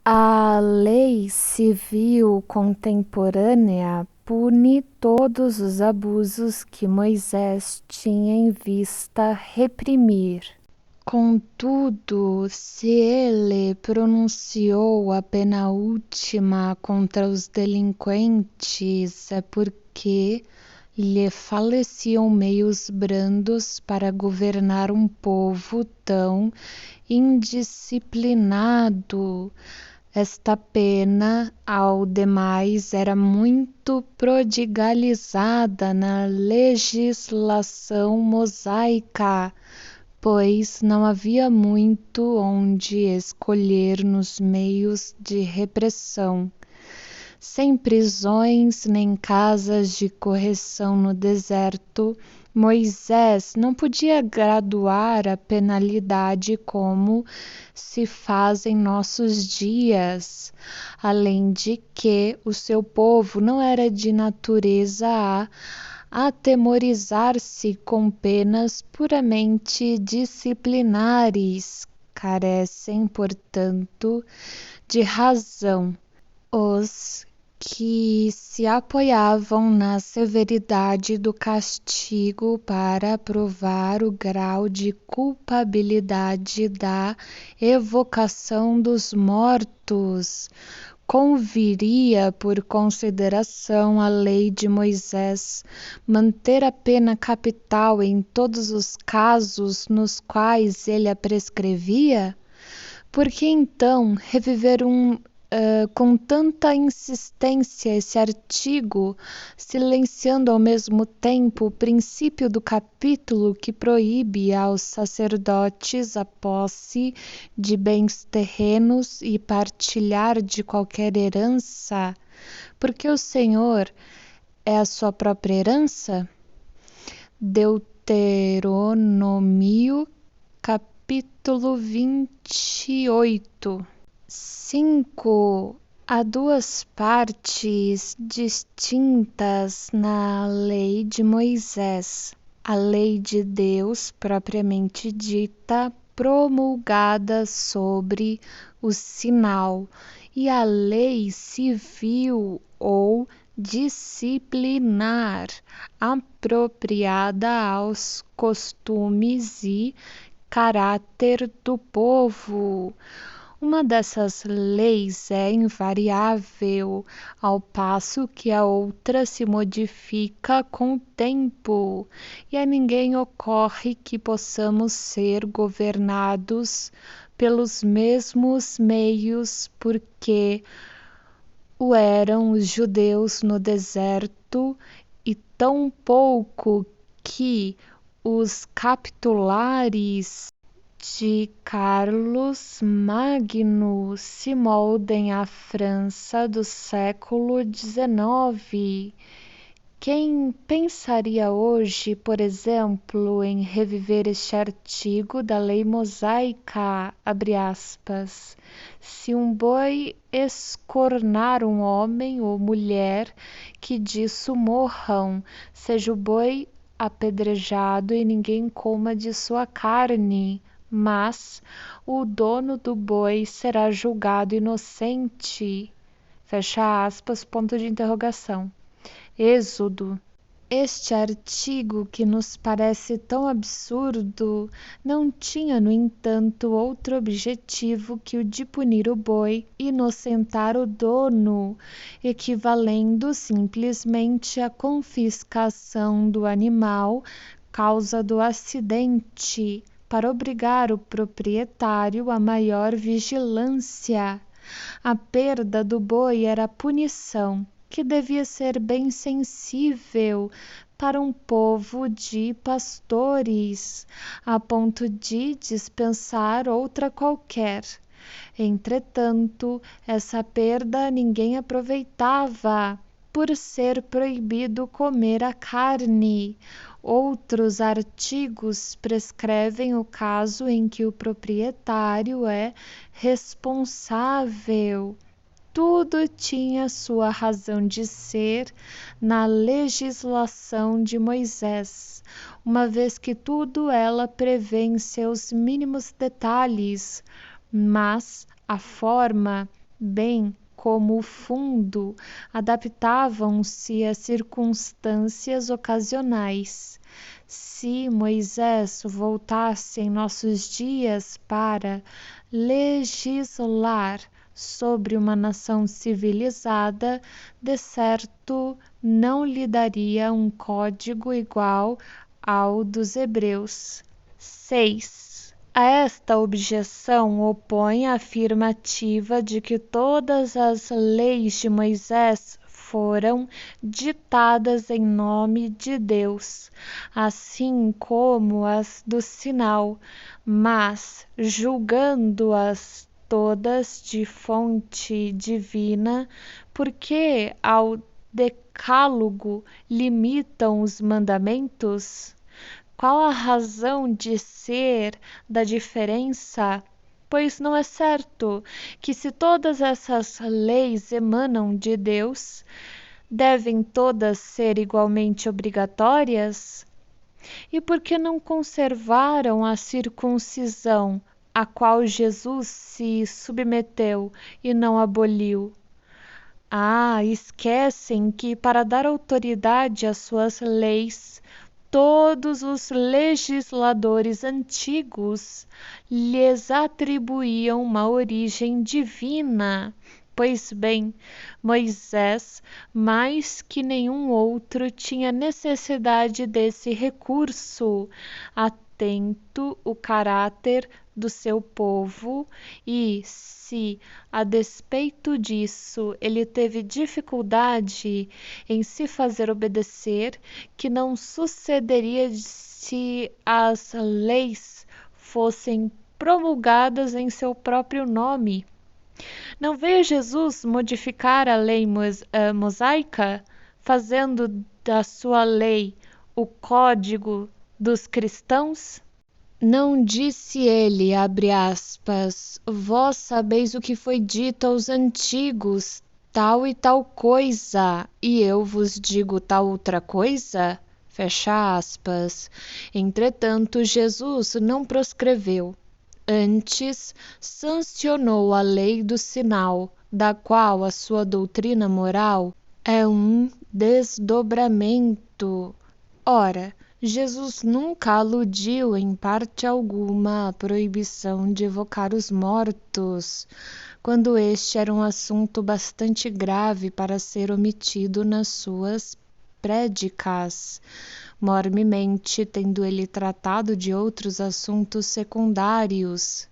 A lei civil contemporânea pune todos os abusos que Moisés tinha em vista reprimir. Contudo, se ele pronunciou a pena última contra os delinquentes, é porque lhe faleciam meios brandos para governar um povo tão indisciplinado. Esta pena, ao demais, era muito prodigalizada na legislação mosaica, pois não havia muito onde escolher nos meios de repressão. Sem prisões nem casas de correção no deserto, Moisés não podia graduar a penalidade como se faz em nossos dias, além de que o seu povo não era de natureza a atemorizar-se com penas puramente disciplinares. Carecem, portanto, de razão os que se apoiavam na severidade do castigo para provar o grau de culpabilidade da evocação dos mortos. Conviria, por consideração à lei de Moisés, manter a pena capital em todos os casos nos quais ele a prescrevia? Por que então reviver com tanta insistência esse artigo, silenciando ao mesmo tempo o princípio do capítulo que proíbe aos sacerdotes a posse de bens terrenos e partilhar de qualquer herança, porque o Senhor é a sua própria herança? Deuteronômio, capítulo 28. 5. Há duas partes distintas na lei de Moisés: a lei de Deus propriamente dita, promulgada sobre o sinal, e a lei civil ou disciplinar, apropriada aos costumes e caráter do povo. Uma dessas leis é invariável, ao passo que a outra se modifica com o tempo, e a ninguém ocorre que possamos ser governados pelos mesmos meios, porque o eram os judeus no deserto, e tão pouco que os capitulares de Carlos Magno se moldem à França do século XIX. Quem pensaria hoje, por exemplo, em reviver este artigo da lei mosaica, abre aspas, se um boi escornar um homem ou mulher, que disso morram, seja o boi apedrejado e ninguém coma de sua carne, mas o dono do boi será julgado inocente. Fecha aspas, ponto de interrogação. Êxodo. Este artigo, que nos parece tão absurdo, não tinha, no entanto, outro objetivo que o de punir o boi, inocentar o dono, equivalendo simplesmente à confiscação do animal, causa do acidente, para obrigar o proprietário a maior vigilância. A perda do boi era a punição, que devia ser bem sensível para um povo de pastores, a ponto de dispensar outra qualquer. Entretanto, essa perda ninguém aproveitava, por ser proibido comer a carne. Outros artigos prescrevem o caso em que o proprietário é responsável. Tudo tinha sua razão de ser na legislação de Moisés, uma vez que tudo ela prevê em seus mínimos detalhes, mas a forma bem como o fundo, adaptavam-se às circunstâncias ocasionais. Se Moisés voltasse em nossos dias para legislar sobre uma nação civilizada, de certo não lhe daria um código igual ao dos hebreus. 6. A esta objeção opõe a afirmativa de que todas as leis de Moisés foram ditadas em nome de Deus, assim como as do Sinai, mas julgando-as todas de fonte divina, porque ao decálogo limitam os mandamentos? Qual a razão de ser da diferença? Pois não é certo que, se todas essas leis emanam de Deus, devem todas ser igualmente obrigatórias? E por que não conservaram a circuncisão, a qual Jesus se submeteu e não aboliu? Esquecem que, para dar autoridade às suas leis, todos os legisladores antigos lhes atribuíam uma origem divina. Pois bem, Moisés, mais que nenhum outro, tinha necessidade desse recurso, atento o caráter do seu povo, e se, a despeito disso, ele teve dificuldade em se fazer obedecer, que não sucederia se as leis fossem promulgadas em seu próprio nome. Não veio Jesus modificar a lei mosaica, fazendo da sua lei o código dos cristãos? Não disse ele, abre aspas, vós sabeis o que foi dito aos antigos, tal e tal coisa, e eu vos digo tal outra coisa? Fecha aspas. Entretanto, Jesus não proscreveu. Antes, sancionou a lei do sinal, da qual a sua doutrina moral é um desdobramento. Ora, Jesus nunca aludiu em parte alguma à proibição de evocar os mortos, quando este era um assunto bastante grave para ser omitido nas suas prédicas, mormemente tendo ele tratado de outros assuntos secundários.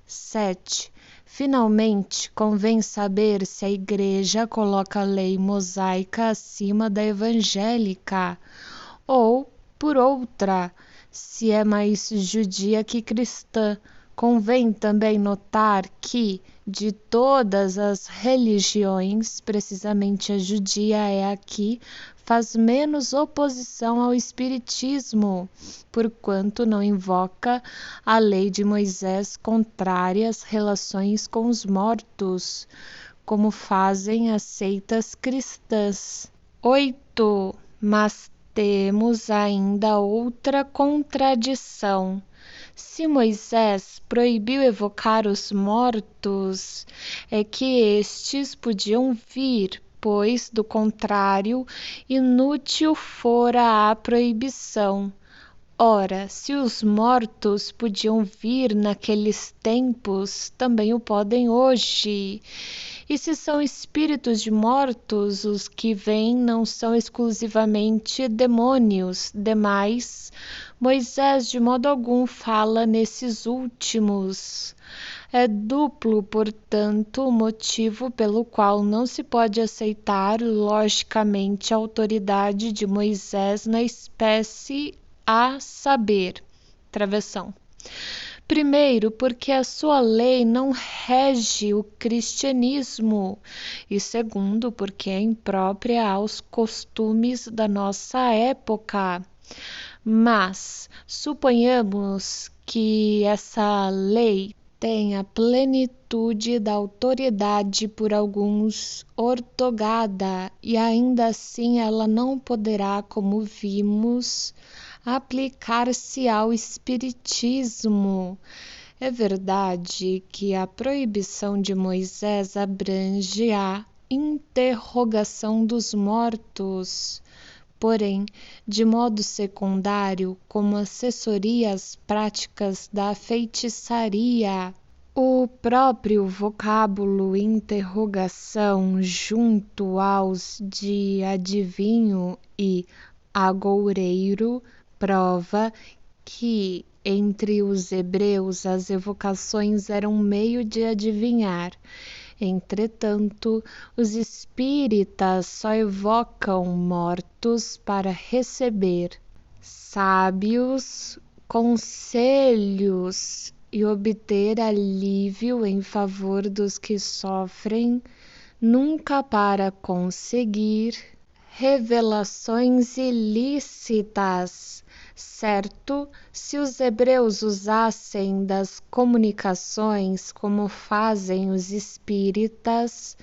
7. Finalmente, convém saber se a Igreja coloca a lei mosaica acima da evangélica, ou, por outra, se é mais judia que cristã. Convém também notar que, de todas as religiões, precisamente a judia é a que faz menos oposição ao espiritismo, porquanto não invoca a lei de Moisés contrária às relações com os mortos, como fazem as seitas cristãs. 8. Mas temos ainda outra contradição. Se Moisés proibiu evocar os mortos, é que estes podiam vir, pois, do contrário, inútil fora a proibição. Ora, se os mortos podiam vir naqueles tempos, também o podem hoje. E se são espíritos de mortos, os que vêm não são exclusivamente demônios. Demais, Moisés de modo algum fala nesses últimos. É duplo, portanto, o motivo pelo qual não se pode aceitar logicamente a autoridade de Moisés na espécie, a saber, travessão. Primeiro, porque a sua lei não rege o cristianismo, e segundo, porque é imprópria aos costumes da nossa época. Mas suponhamos que essa lei tenha plenitude da autoridade por alguns ortogada, e ainda assim ela não poderá, como vimos, aplicar-se ao espiritismo. É verdade que a proibição de Moisés abrange a interrogação dos mortos, porém, de modo secundário, como assessoria às práticas da feitiçaria. O próprio vocábulo interrogação, junto aos de adivinho e agoureiro, prova que entre os hebreus as evocações eram um meio de adivinhar. Entretanto, os espíritas só evocam mortos para receber sábios conselhos e obter alívio em favor dos que sofrem, nunca para conseguir revelações ilícitas. Certo, se os hebreus usassem das comunicações como fazem os espíritas,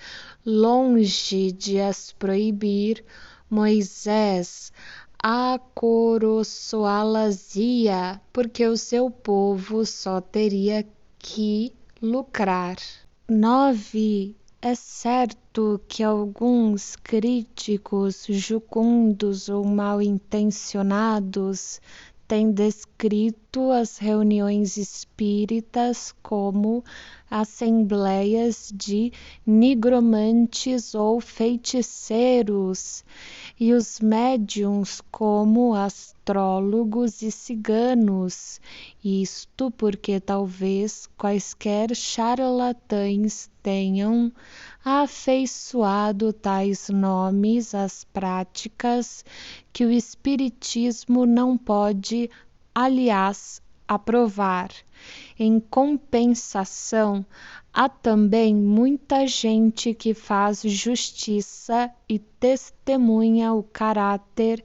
longe de as proibir, Moisés acoroçoá-las-ia, porque o seu povo só teria que lucrar. 9. É certo que alguns críticos jucundos ou mal-intencionados têm descrito as reuniões espíritas como assembleias de nigromantes ou feiticeiros, e os médiuns como astrólogos e ciganos, isto porque talvez quaisquer charlatães tenham afeiçoado tais nomes às práticas que o Espiritismo não pode, aliás, aprovar. Em compensação, há também muita gente que faz justiça e testemunha o caráter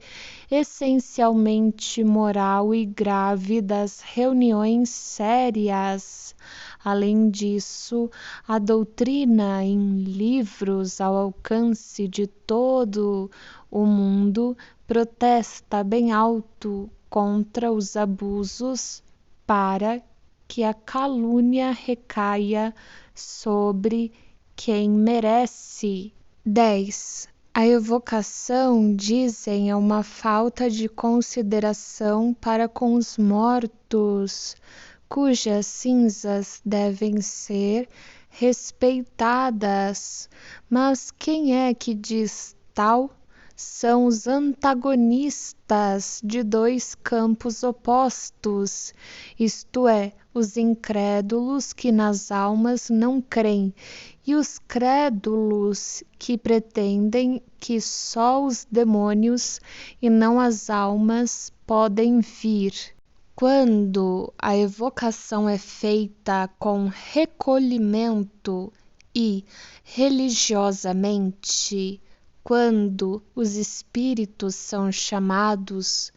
essencialmente moral e grave das reuniões sérias. Além disso, a doutrina em livros ao alcance de todo o mundo protesta bem alto contra os abusos para que a calúnia recaia sobre quem merece. 10. A evocação, dizem, é uma falta de consideração para com os mortos, cujas cinzas devem ser respeitadas. Mas quem é que diz tal? São os antagonistas de dois campos opostos, isto é, os incrédulos que nas almas não creem e os crédulos que pretendem que só os demônios e não as almas podem vir. Quando a evocação é feita com recolhimento e religiosamente, quando os espíritos são chamados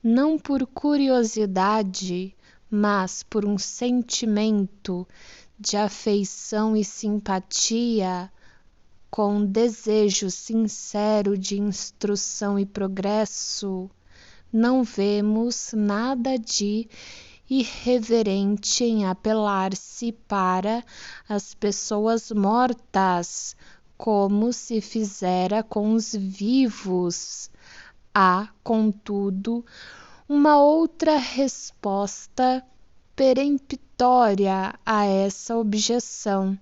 não por curiosidade, mas por um sentimento de afeição e simpatia, com desejo sincero de instrução e progresso, não vemos nada de irreverente em apelar-se para as pessoas mortas, como se fizera com os vivos. Há, contudo, uma outra resposta peremptória a essa objeção,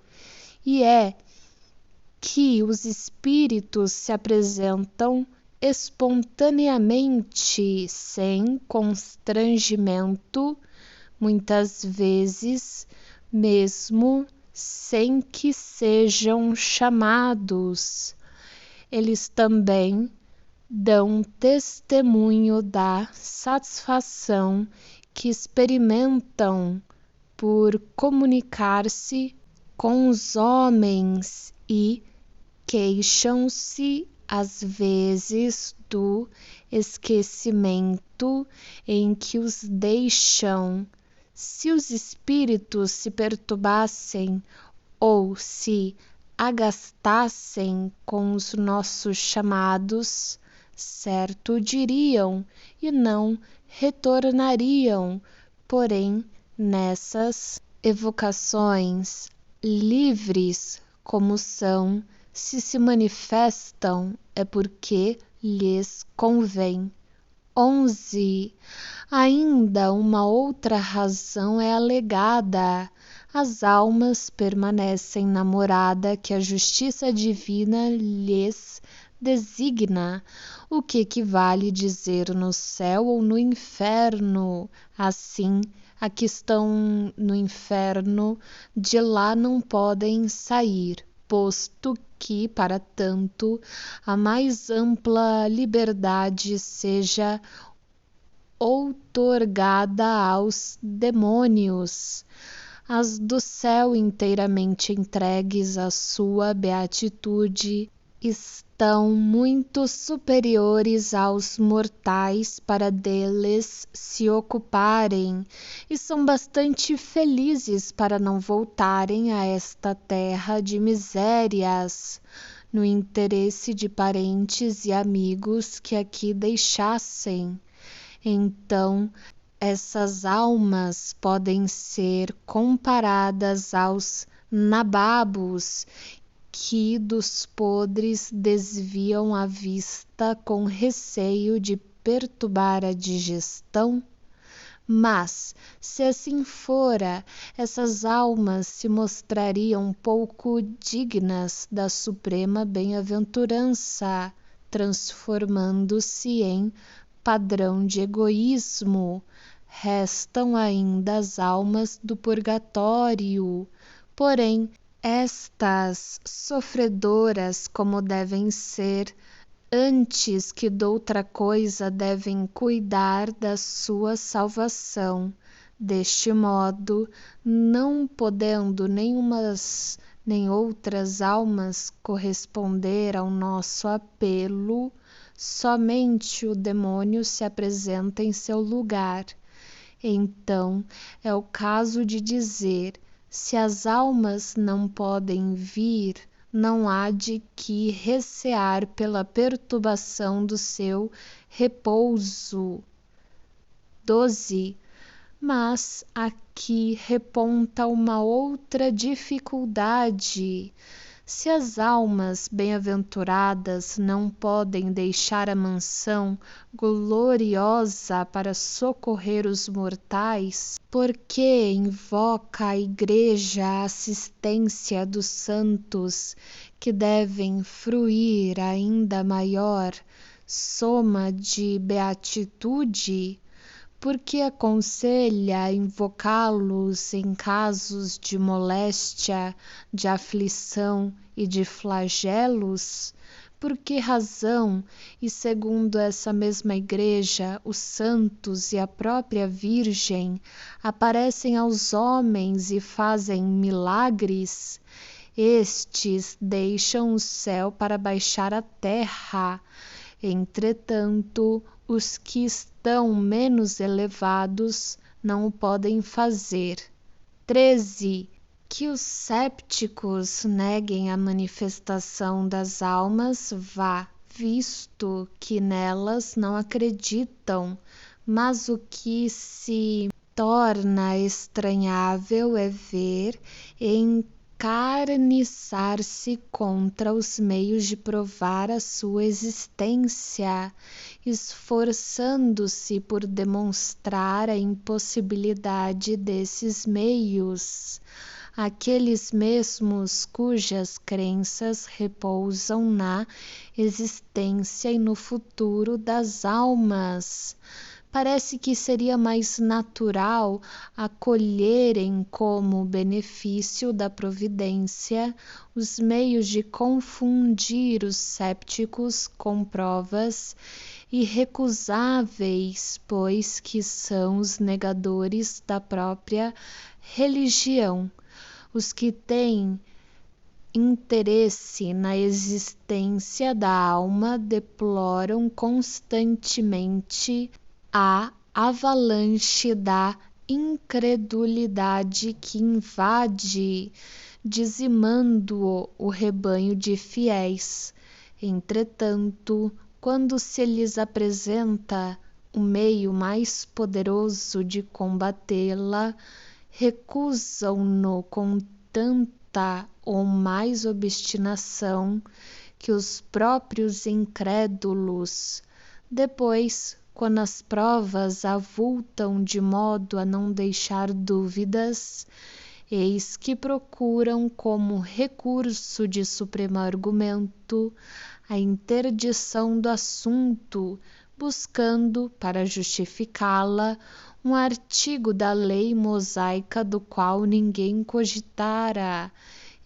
e é que os espíritos se apresentam espontaneamente, sem constrangimento, muitas vezes mesmo sem que sejam chamados. Eles também dão testemunho da satisfação que experimentam por comunicar-se com os homens e queixam-se às vezes do esquecimento em que os deixam. Se os espíritos se perturbassem ou se agastassem com os nossos chamados, certo diriam e não retornariam, porém nessas Evocações livres como são, se manifestam é porque lhes convém. 11. Ainda uma outra razão é alegada. As almas permanecem na morada que a justiça divina lhes designa, o que equivale dizer no céu ou no inferno. Assim, a que estão no inferno, de lá não podem sair, posto que, para tanto, a mais ampla liberdade seja outorgada aos demônios. As do céu, inteiramente entregues à sua beatitude, estão muito superiores aos mortais para deles se ocuparem, e são bastante felizes para não voltarem a esta terra de misérias, no interesse de parentes e amigos que aqui deixassem. Então, essas almas podem ser comparadas aos nababos que dos podres desviam a vista com receio de perturbar a digestão. Mas, se assim fora, essas almas se mostrariam pouco dignas da suprema bem-aventurança, transformando-se em padrão de egoísmo. Restam ainda as almas do purgatório, porém, estas sofredoras como devem ser, antes que doutra coisa devem cuidar da sua salvação. Deste modo, não podendo nenhumas nem outras almas corresponder ao nosso apelo, somente o demônio se apresenta em seu lugar. Então, é o caso de dizer: se as almas não podem vir, não há de que recear pela perturbação do seu repouso. 12. Mas aqui reponta uma outra dificuldade. Se as almas bem-aventuradas não podem deixar a mansão gloriosa para socorrer os mortais, por que invoca a Igreja a assistência dos santos, que devem fruir ainda maior soma de beatitude? Porque aconselha invocá-los em casos de moléstia, de aflição e de flagelos? Por que razão, e segundo essa mesma Igreja, os santos e a própria Virgem aparecem aos homens e fazem milagres? Estes deixam o céu para baixar à terra. Entretanto, os que estão menos elevados não o podem fazer. 13. Que os sépticos neguem a manifestação das almas, vá, visto que nelas não acreditam, mas o que se torna estranhável é ver encarniçar-se contra os meios de provar a sua existência, esforçando-se por demonstrar a impossibilidade desses meios. Aqueles mesmos cujas crenças repousam na existência e no futuro das almas. Parece que seria mais natural acolherem como benefício da providência os meios de confundir os sépticos com provas irrecusáveis, pois que são os negadores da própria religião. Os que têm interesse na existência da alma deploram constantemente a avalanche da incredulidade que invade, dizimando o rebanho de fiéis. Entretanto, quando se lhes apresenta o meio mais poderoso de combatê-la, recusam-no com tanta ou mais obstinação que os próprios incrédulos. Depois, quando as provas avultam de modo a não deixar dúvidas, eis que procuram como recurso de supremo argumento a interdição do assunto, buscando, para justificá-la, um artigo da lei mosaica do qual ninguém cogitara,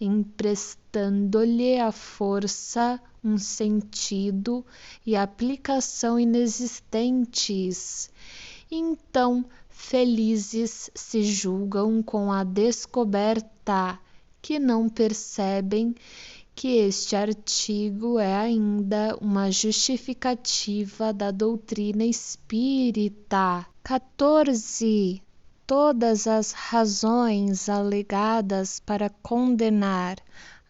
emprestando-lhe a força, um sentido e aplicação inexistentes. Então, felizes se julgam com a descoberta, que não percebem que este artigo é ainda uma justificativa da doutrina espírita. 14. Todas as razões alegadas para condenar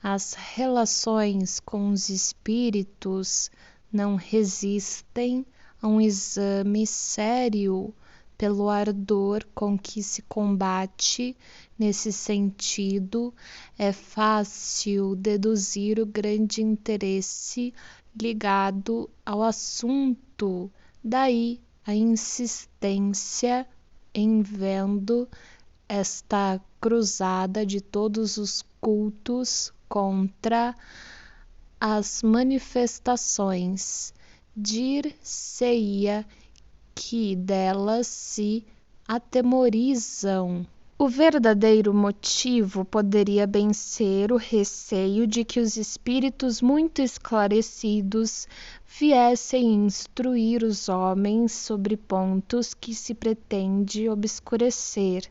as relações com os espíritos não resistem a um exame sério pelo ardor com que se combate. Nesse sentido, é fácil deduzir o grande interesse ligado ao assunto, daí a insistência em vendo esta cruzada de todos os cultos contra as manifestações. Dir-se-ia que delas se atemorizam. O verdadeiro motivo poderia bem ser o receio de que os espíritos muito esclarecidos viessem instruir os homens sobre pontos que se pretende obscurecer,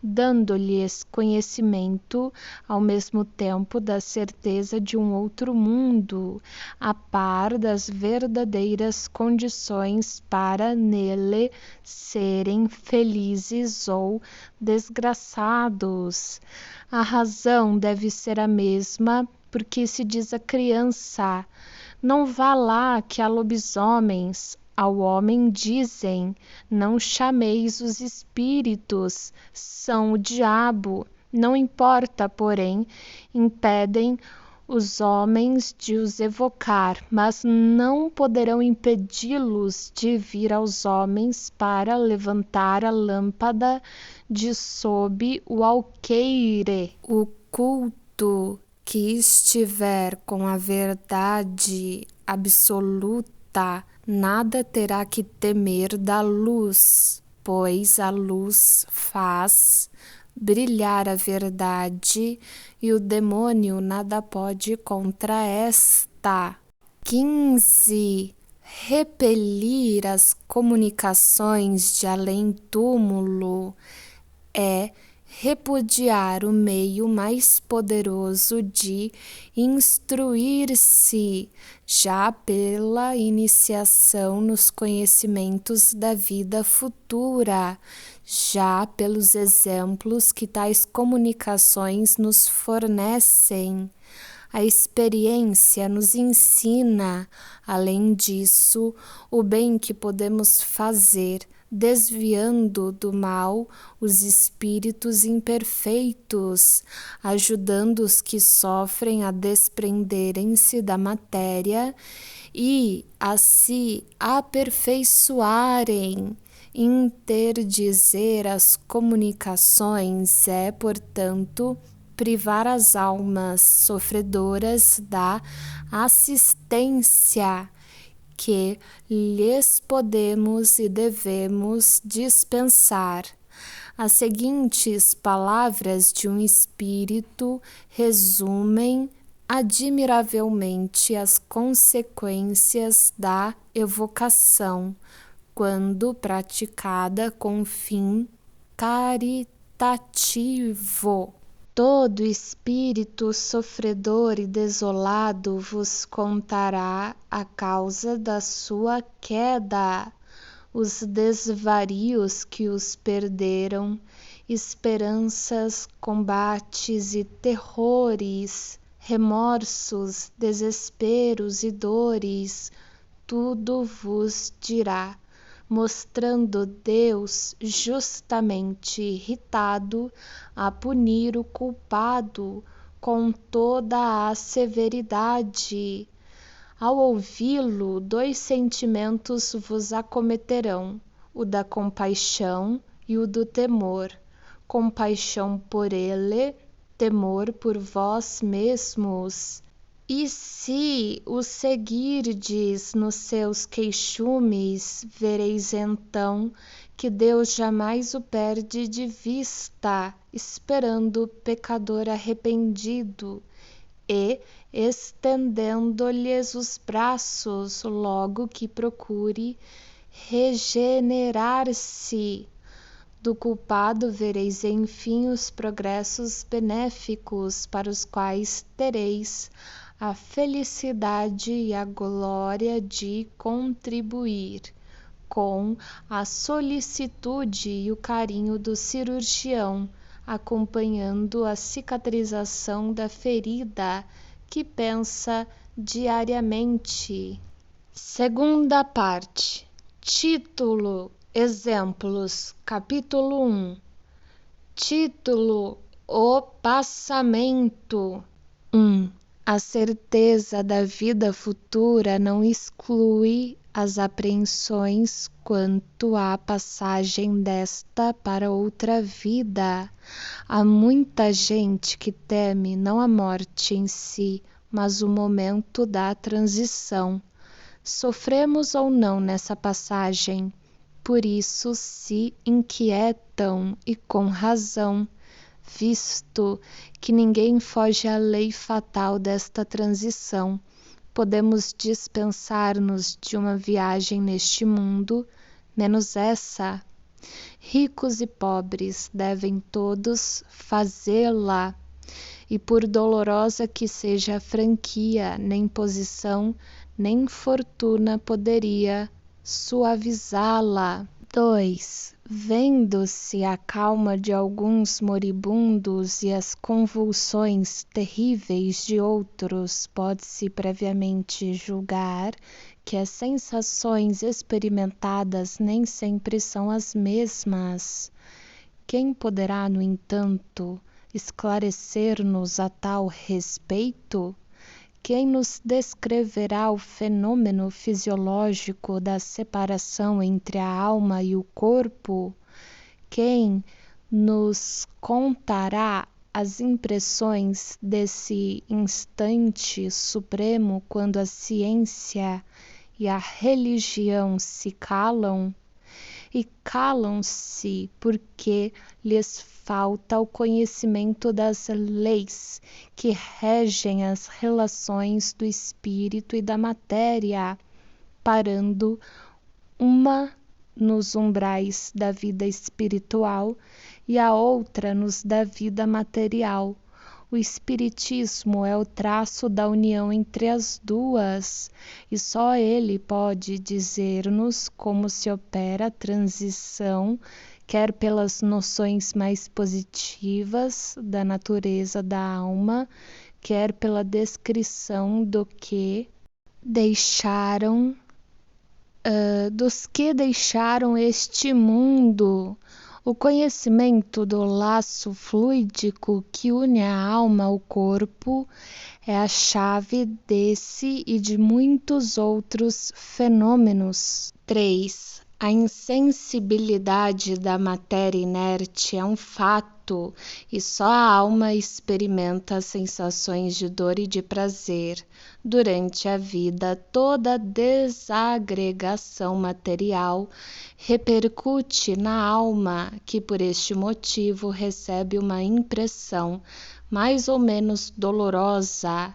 dando-lhes conhecimento ao mesmo tempo da certeza de um outro mundo, a par das verdadeiras condições para nele serem felizes ou desgraçados. A razão deve ser a mesma, porque se diz a criança: não vá lá que há lobisomens. Ao homem dizem: não chameis os espíritos, são o diabo. Não importa, porém, impedem os homens de os evocar, mas não poderão impedi-los de vir aos homens para levantar a lâmpada de sob o alqueire. O culto que estiver com a verdade absoluta nada terá que temer da luz, pois a luz faz brilhar a verdade e o demônio nada pode contra esta. 15. Repelir as comunicações de além-túmulo é repudiar o meio mais poderoso de instruir-se, já pela iniciação nos conhecimentos da vida futura, já pelos exemplos que tais comunicações nos fornecem. A experiência nos ensina, além disso, o bem que podemos fazer, desviando do mal os espíritos imperfeitos, ajudando os que sofrem a desprenderem-se da matéria e a se aperfeiçoarem. Interdizer as comunicações é, portanto, privar as almas sofredoras da assistência que lhes podemos e devemos dispensar. As seguintes palavras de um espírito resumem admiravelmente as consequências da evocação, quando praticada com fim caritativo. Todo espírito sofredor e desolado vos contará a causa da sua queda, os desvarios que os perderam, esperanças, combates e terrores, remorsos, desesperos e dores, tudo vos dirá. mostrando Deus justamente irritado a punir o culpado com toda a severidade. Ao ouvi-lo, 2 sentimentos vos acometerão, o da compaixão e o do temor. Compaixão por ele, temor por vós mesmos. E se o seguirdes nos seus queixumes, vereis então que Deus jamais o perde de vista, esperando o pecador arrependido e estendendo-lhes os braços logo que procure regenerar-se. Do culpado vereis enfim os progressos benéficos para os quais tereis a felicidade e a glória de contribuir, com a solicitude e o carinho do cirurgião, acompanhando a cicatrização da ferida que pensa diariamente. Segunda parte. Título: Exemplos. Capítulo 1. Título: O passamento. 1. A certeza da vida futura não exclui as apreensões quanto à passagem desta para outra vida. Há muita gente que teme não a morte em si, mas o momento da transição. Sofremos ou não nessa passagem, por isso se inquietam, e com razão, visto que ninguém foge à lei fatal desta transição. Podemos dispensar-nos de uma viagem neste mundo, menos essa. Ricos e pobres devem todos fazê-la, e por dolorosa que seja a franquia, nem posição, nem fortuna poderia suavizá-la. 2. Vendo-se a calma de alguns moribundos e as convulsões terríveis de outros, pode-se previamente julgar que as sensações experimentadas nem sempre são as mesmas. Quem poderá, no entanto, esclarecer-nos a tal respeito? Quem nos descreverá o fenômeno fisiológico da separação entre a alma e o corpo? Quem nos contará as impressões desse instante supremo quando a ciência e a religião se calam? E calam-se porque lhes falta o conhecimento das leis que regem as relações do espírito e da matéria, parando uma nos umbrais da vida espiritual e a outra nos da vida material. O espiritismo é o traço da união entre as duas, e só ele pode dizer-nos como se opera a transição, quer pelas noções mais positivas da natureza da alma, quer pela descrição dos que deixaram este mundo. O conhecimento do laço fluídico que une a alma ao corpo é a chave desse e de muitos outros fenômenos. 3. A insensibilidade da matéria inerte é um fato, e só a alma experimenta as sensações de dor e de prazer. Durante a vida, toda desagregação material repercute na alma, que por este motivo recebe uma impressão mais ou menos dolorosa.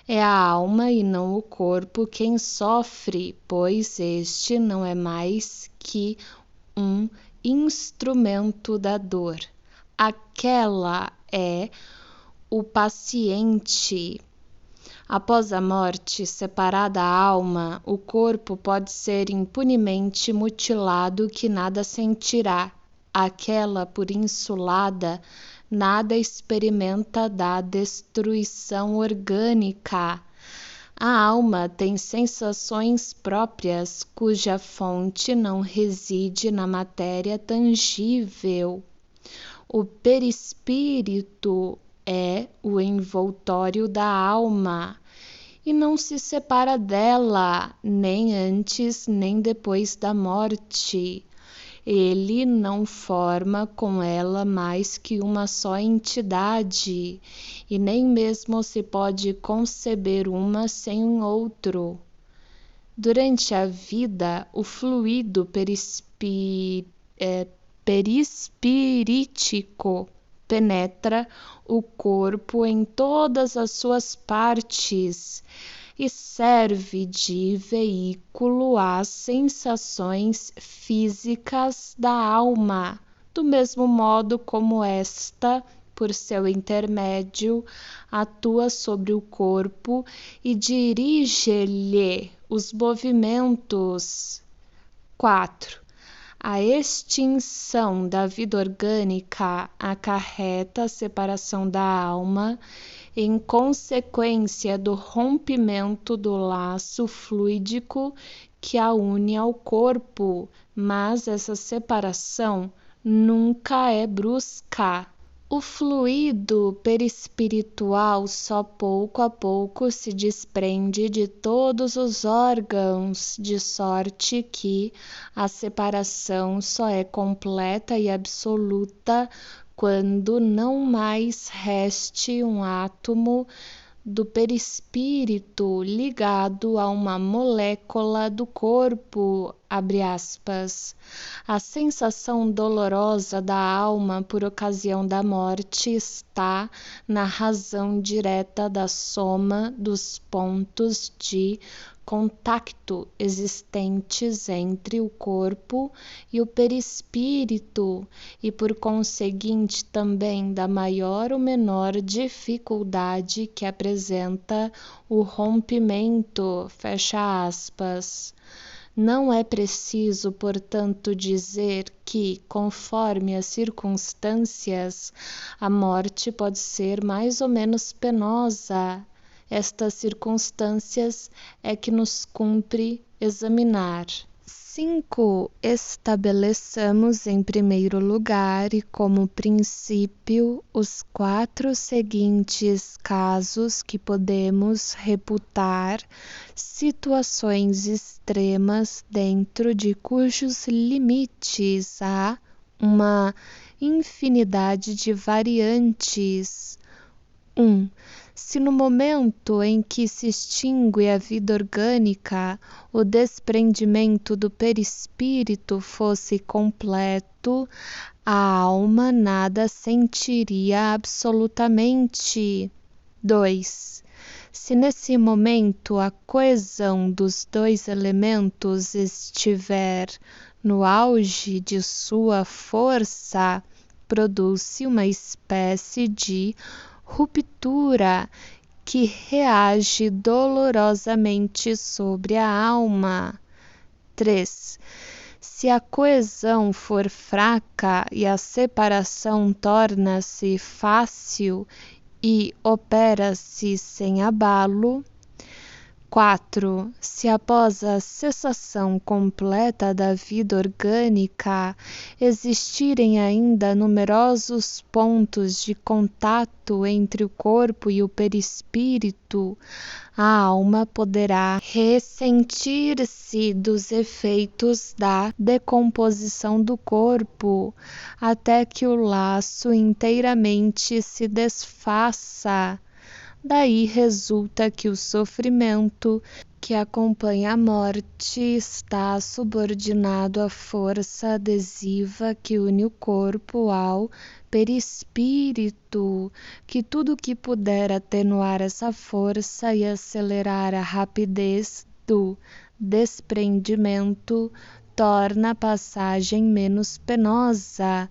É a alma e não o corpo quem sofre, pois este não é mais que um instrumento da dor. Aquela é o paciente. Após a morte, separada a alma, o corpo pode ser impunemente mutilado que nada sentirá. Aquela, por insulada, nada experimenta da destruição orgânica. A alma tem sensações próprias, cuja fonte não reside na matéria tangível. O perispírito é o envoltório da alma e não se separa dela, nem antes nem depois da morte. Ele não forma com ela mais que uma só entidade, e nem mesmo se pode conceber uma sem um outro. Durante a vida, o fluido perispirítico penetra o corpo em todas as suas partes e serve de veículo às sensações físicas da alma, do mesmo modo como esta, por seu intermédio, atua sobre o corpo e dirige-lhe os movimentos. 4. A extinção da vida orgânica acarreta a separação da alma em consequência do rompimento do laço fluídico que a une ao corpo, mas essa separação nunca é brusca. O fluido perispiritual só pouco a pouco se desprende de todos os órgãos, de sorte que a separação só é completa e absoluta quando não mais reste um átomo do perispírito ligado a uma molécula do corpo, abre aspas. A sensação dolorosa da alma por ocasião da morte está na razão direta da soma dos pontos de contacto existentes entre o corpo e o perispírito e, por conseguinte, também da maior ou menor dificuldade que apresenta o rompimento, fecha aspas. Não é preciso, portanto, dizer que, conforme as circunstâncias, a morte pode ser mais ou menos penosa. Estas circunstâncias é que nos cumpre examinar. 5. Estabeleçamos em primeiro lugar e como princípio os 4 seguintes casos que podemos reputar situações extremas dentro de cujos limites há uma infinidade de variantes. 1. Se no momento em que se extingue a vida orgânica, o desprendimento do perispírito fosse completo, a alma nada sentiria absolutamente. 2. Se nesse momento a coesão dos 2 elementos estiver no auge de sua força, produz-se uma espécie de ruptura que reage dolorosamente sobre a alma. 3. Se a coesão for fraca e a separação torna-se fácil e opera-se sem abalo. 4. Se após a cessação completa da vida orgânica existirem ainda numerosos pontos de contato entre o corpo e o perispírito, a alma poderá ressentir-se dos efeitos da decomposição do corpo, até que o laço inteiramente se desfaça. Daí resulta que o sofrimento que acompanha a morte está subordinado à força adesiva que une o corpo ao perispírito, que tudo que puder atenuar essa força e acelerar a rapidez do desprendimento torna a passagem menos penosa,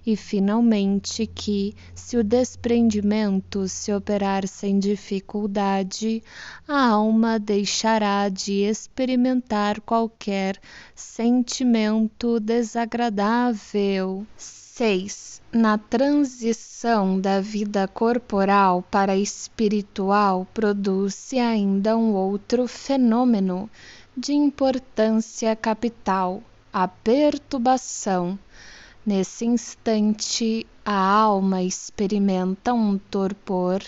e finalmente que, se o desprendimento se operar sem dificuldade, a alma deixará de experimentar qualquer sentimento desagradável. 6. na transição da vida corporal para a espiritual, produz-se ainda um outro fenômeno de importância capital, a perturbação. Nesse instante, a alma experimenta um torpor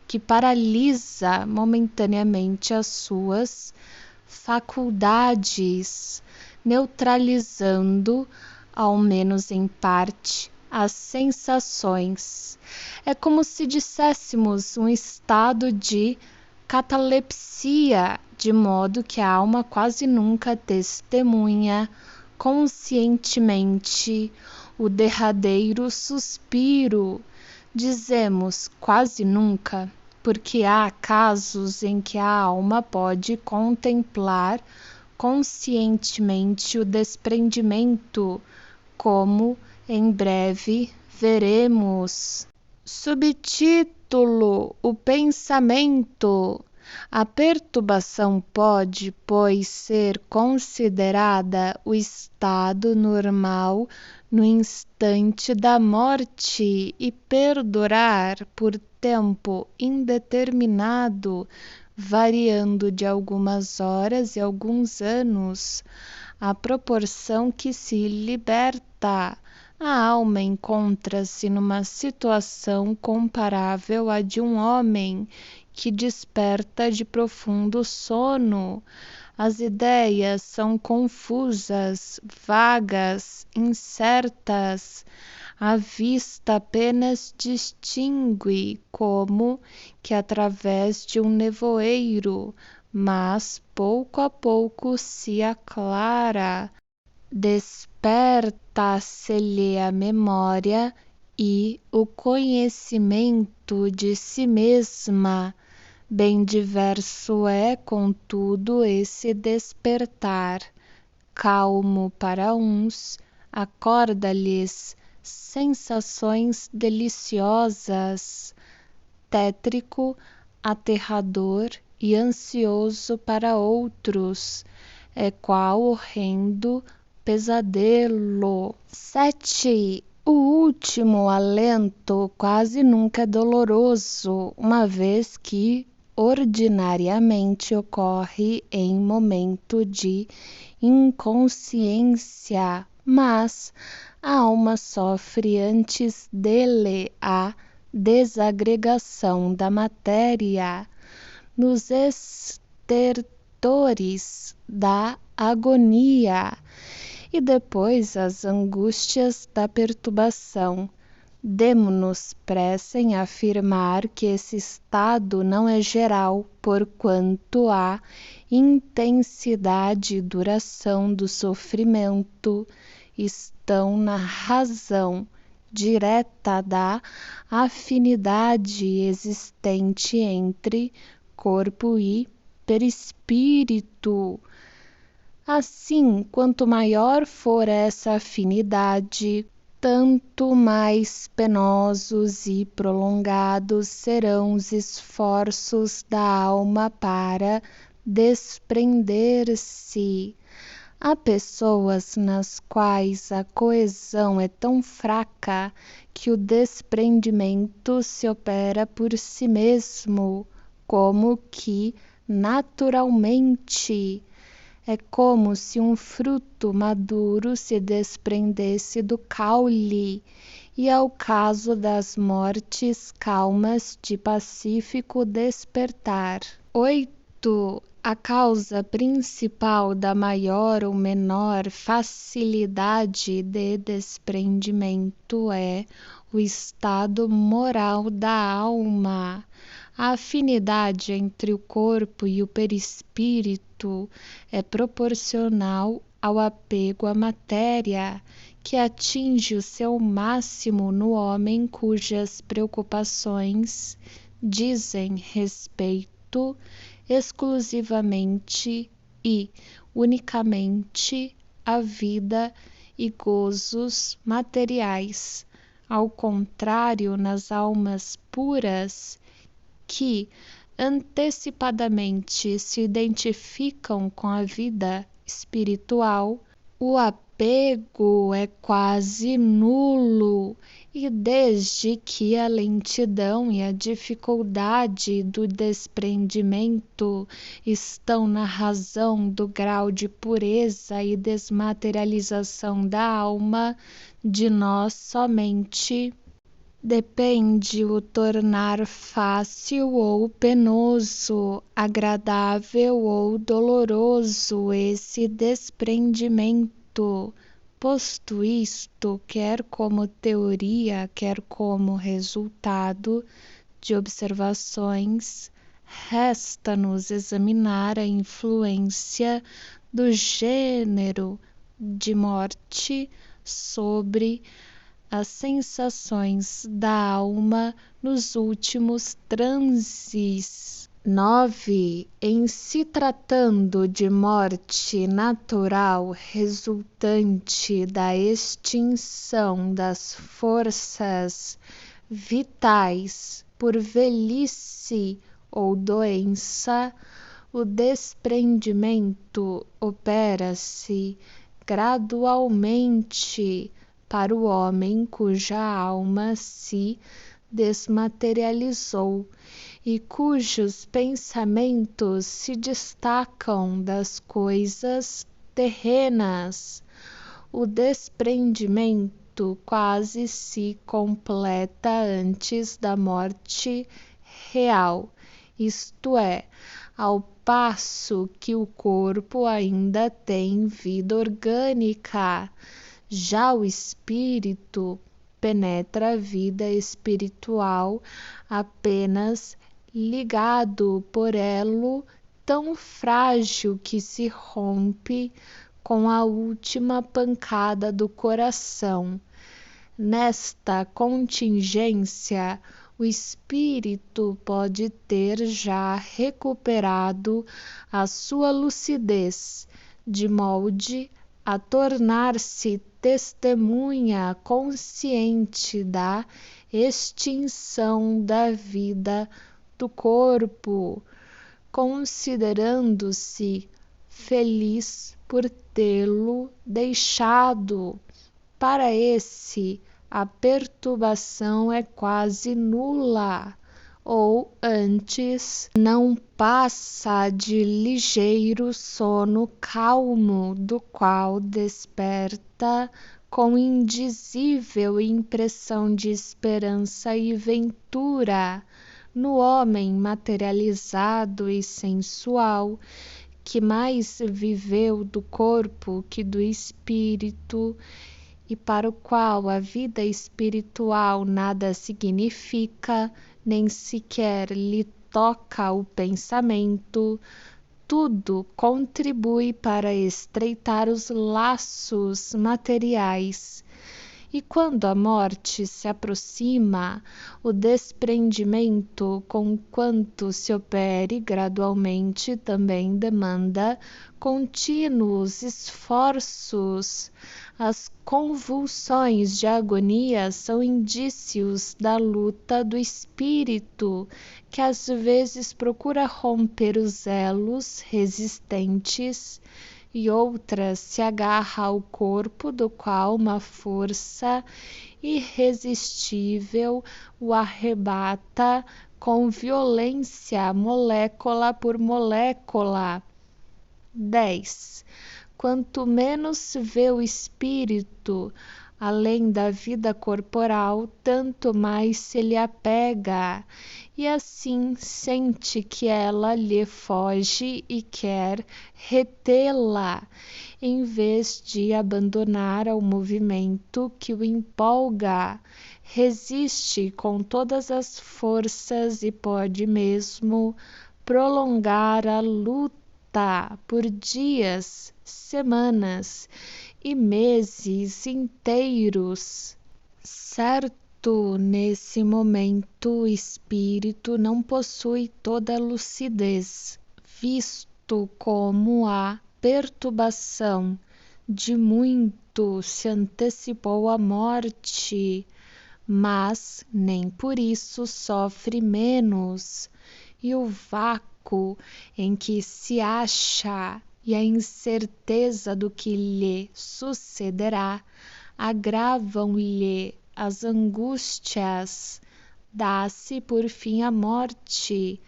que paralisa momentaneamente as suas faculdades, neutralizando, ao menos em parte, as sensações. É como se disséssemos um estado de catalepsia, de modo que a alma quase nunca testemunha conscientemente o derradeiro suspiro. Dizemos quase nunca, porque há casos em que a alma pode contemplar conscientemente o desprendimento, como em breve veremos. Subtítulo: O pensamento. A perturbação pode, pois, ser considerada o estado normal no instante da morte e perdurar por tempo indeterminado, variando de algumas horas e alguns anos, à proporção que se liberta. A alma encontra-se numa situação comparável à de um homem que desperta de profundo sono. As ideias são confusas, vagas, incertas. A vista apenas distingue como que através de um nevoeiro, mas pouco a pouco se aclara. Desperta-se-lhe a memória e o conhecimento de si mesma. Bem diverso é, contudo, esse despertar. Calmo para uns, acorda-lhes sensações deliciosas, tétrico, aterrador e ansioso para outros, é qual horrendo pesadelo. 7. O último alento quase nunca é doloroso, uma vez que ordinariamente ocorre em momento de inconsciência, mas a alma sofre antes dele a desagregação da matéria nos estertores da agonia e depois as angústias da perturbação. Demo-nos pressa em afirmar que esse estado não é geral, porquanto a intensidade e duração do sofrimento estão na razão direta da afinidade existente entre corpo e perispírito. Assim, quanto maior for essa afinidade, tanto mais penosos e prolongados serão os esforços da alma para desprender-se. Há pessoas nas quais a coesão é tão fraca que o desprendimento se opera por si mesmo, como que naturalmente. É como se um fruto maduro se desprendesse do caule, e é o caso das mortes calmas de pacífico despertar. 8. A causa principal da maior ou menor facilidade de desprendimento é o estado moral da alma. A afinidade entre o corpo e o perispírito é proporcional ao apego à matéria, que atinge o seu máximo no homem cujas preocupações dizem respeito exclusivamente e unicamente à vida e gozos materiais. Ao contrário, nas almas puras, que antecipadamente se identificam com a vida espiritual, o apego é quase nulo, e desde que a lentidão e a dificuldade do desprendimento estão na razão do grau de pureza e desmaterialização da alma, de nós somente depende o tornar fácil ou penoso, agradável ou doloroso esse desprendimento. Posto isto, quer como teoria, quer como resultado de observações, resta-nos examinar a influência do gênero de morte sobre as sensações da alma nos últimos transes. 9. Em se tratando de morte natural resultante da extinção das forças vitais por velhice ou doença, o desprendimento opera-se gradualmente para o homem cuja alma se desmaterializou e cujos pensamentos se destacam das coisas terrenas. O desprendimento quase se completa antes da morte real, isto é, ao passo que o corpo ainda tem vida orgânica. Já o espírito penetra a vida espiritual apenas ligado por elo tão frágil que se rompe com a última pancada do coração. Nesta contingência, o espírito pode ter já recuperado a sua lucidez, de molde a tornar-se testemunha consciente da extinção da vida do corpo, considerando-se feliz por tê-lo deixado. Para esse, a perturbação é quase nula, ou antes não passa de ligeiro sono calmo, do qual desperta com indizível impressão de esperança e ventura no homem materializado e sensual, que mais viveu do corpo que do espírito, e para o qual a vida espiritual nada significa, nem sequer lhe toca o pensamento. Tudo contribui para estreitar os laços materiais. E quando a morte se aproxima, o desprendimento, conquanto se opere gradualmente, também demanda contínuos esforços. As convulsões de agonia são indícios da luta do espírito, que às vezes procura romper os elos resistentes e outras se agarra ao corpo, do qual uma força irresistível o arrebata com violência, molécula por molécula. 10. Quanto menos vê o espírito além da vida corporal, tanto mais se lhe apega, e assim sente que ela lhe foge e quer retê-la, em vez de abandonar ao movimento que o empolga. Resiste com todas as forças e pode mesmo prolongar a luta por dias, semanas e meses inteiros. Certo, nesse momento o espírito não possui toda a lucidez, visto como a perturbação de muito se antecipou à morte, mas nem por isso sofre menos, e o vácuo em que se acha e a incerteza do que lhe sucederá agravam-lhe as angústias. Dá-se por fim a morte,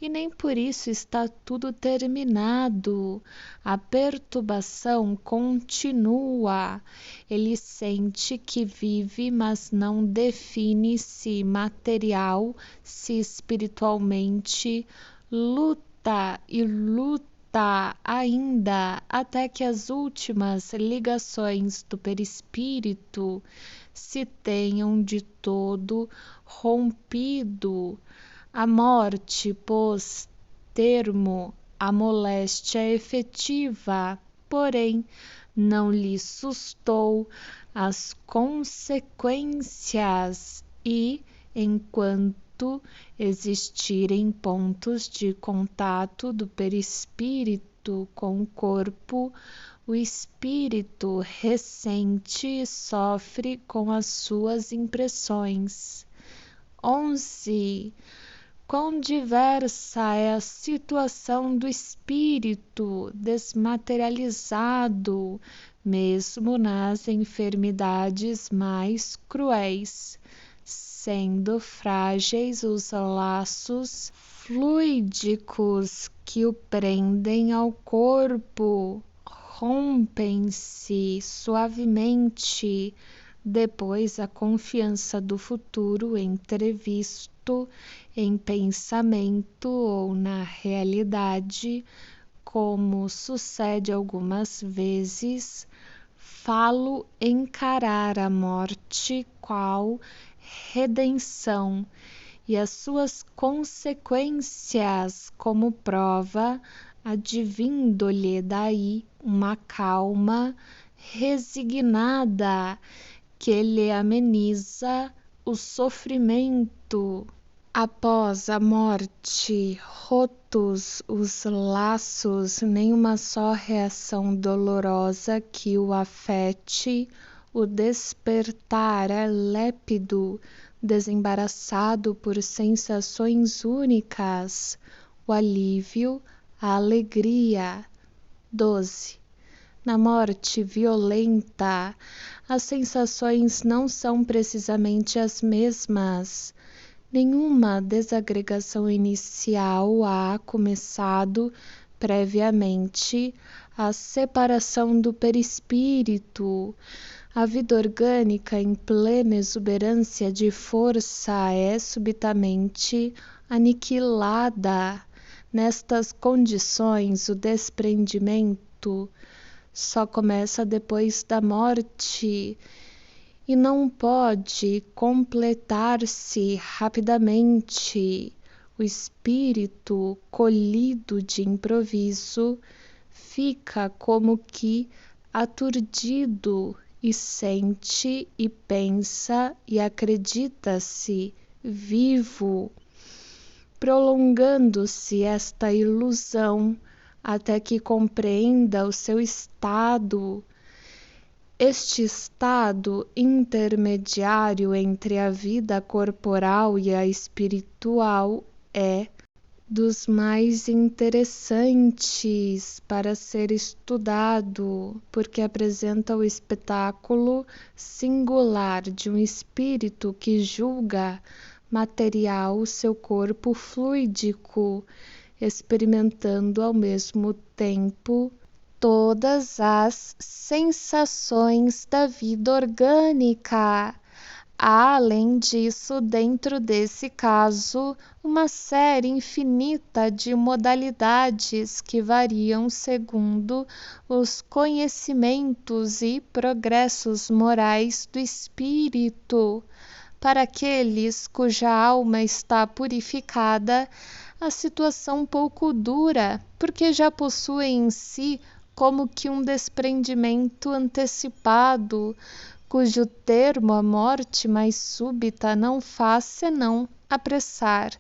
e nem por isso está tudo terminado. A perturbação continua. Ele sente que vive, mas não define se material, se espiritualmente. Luta e luta ainda até que as últimas ligações do perispírito se tenham de todo rompido. A morte pôs termo à moléstia efetiva, porém não lhe sustou as consequências e, enquanto existirem pontos de contato do perispírito com o corpo, o espírito ressente e sofre com as suas impressões. 11. Quão diversa é a situação do espírito desmaterializado, mesmo nas enfermidades mais cruéis, sendo frágeis os laços fluídicos que o prendem ao corpo, rompem-se suavemente. Depois, a confiança do futuro entrevisto em pensamento ou na realidade, como sucede algumas vezes, falo encarar a morte qual redenção e as suas consequências como prova, advindo-lhe daí uma calma resignada que lhe ameniza o sofrimento. Após a morte, rotos os laços, nenhuma só reação dolorosa que o afete, o despertar é lépido, desembaraçado por sensações únicas, o alívio, a alegria. 12. Na morte violenta, as sensações não são precisamente as mesmas. Nenhuma desagregação inicial há começado previamente a separação do perispírito. A vida orgânica, em plena exuberância de força, é subitamente aniquilada. Nestas condições, o desprendimento só começa depois da morte e não pode completar-se rapidamente. O espírito, colhido de improviso, fica como que aturdido e sente e pensa e acredita-se vivo, prolongando-se esta ilusão até que compreenda o seu estado. Este estado intermediário entre a vida corporal e a espiritual é dos mais interessantes para ser estudado, porque apresenta o espetáculo singular de um espírito que julga material seu corpo fluídico, experimentando ao mesmo tempo todas as sensações da vida orgânica. Há, além disso, dentro desse caso, uma série infinita de modalidades que variam segundo os conhecimentos e progressos morais do espírito. Para aqueles cuja alma está purificada, a situação pouco dura, porque já possuem em si como que um desprendimento antecipado, cujo termo a morte mais súbita não faz senão apressar.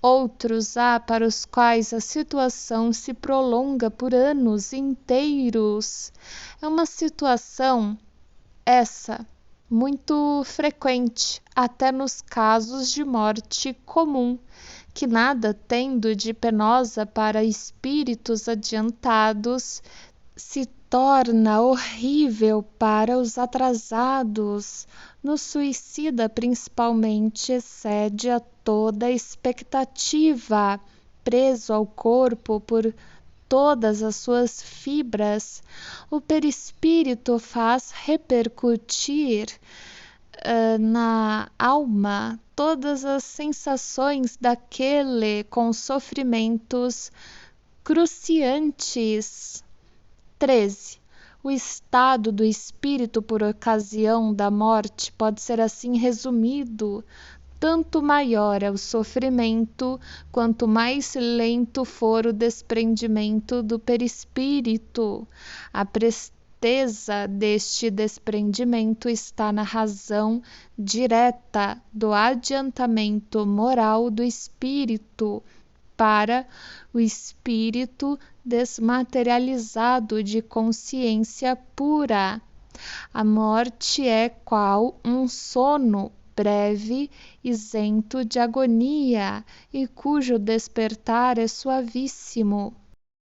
Outros há para os quais a situação se prolonga por anos inteiros. É uma situação essa muito frequente, até nos casos de morte comum, que nada tendo de penosa para espíritos adiantados, se torna horrível para os atrasados. No suicida, principalmente, excede a toda expectativa, preso ao corpo por todas as suas fibras. O perispírito faz repercutir na alma todas as sensações daquele com sofrimentos cruciantes. 13. O estado do espírito por ocasião da morte pode ser assim resumido: tanto maior é o sofrimento, quanto mais lento for o desprendimento do perispírito. A presteza deste desprendimento está na razão direta do adiantamento moral do espírito para o espírito desmaterializado de consciência pura. A morte é qual um sono breve, isento de agonia, e cujo despertar é suavíssimo.